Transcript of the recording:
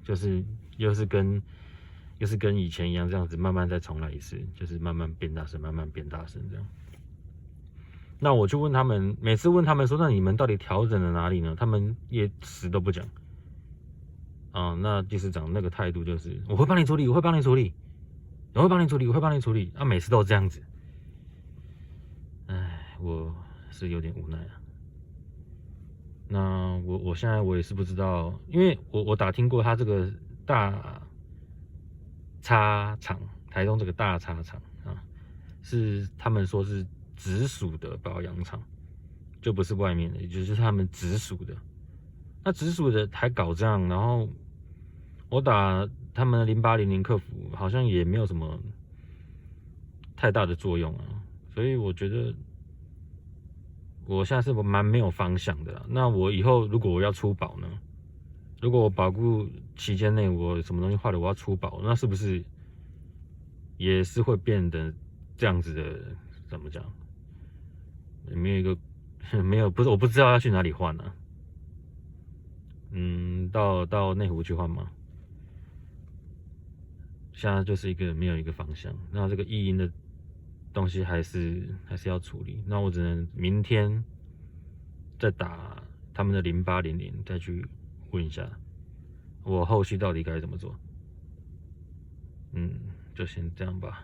就是又是跟以前一样这样子慢慢再重来一次，就是慢慢变大声，慢慢变大声这样。那我就问他们，每次问他们说，那你们到底调整了哪里呢？他们也死都不讲。那技师长那个态度就是我会帮你处理，我会帮你处理，我会帮你处理，我会帮你处理。每次都这样子。我是有点无奈啊。那我现在我也是不知道，因为我打听过他这个大叉厂，台中这个大叉厂是他们说是直属的保养厂，就不是外面的，也就是他们直属的。那直属的还搞这样，然后我打他们的0800客服，好像也没有什么太大的作用啊，所以我觉得我现在是蛮没有方向的啦。那我以后如果我要出保呢？如果我保固期间内我什么东西坏了，我要出保，那是不是也是会变得这样子的？怎么讲？没有一个没有，不是我不知道要去哪里换啊。到内湖去换吗？现在就是一个没有一个方向。那这个异音的东西还是要处理。那我只能明天再打他们的0800，再去问一下我后续到底该怎么做。就先这样吧。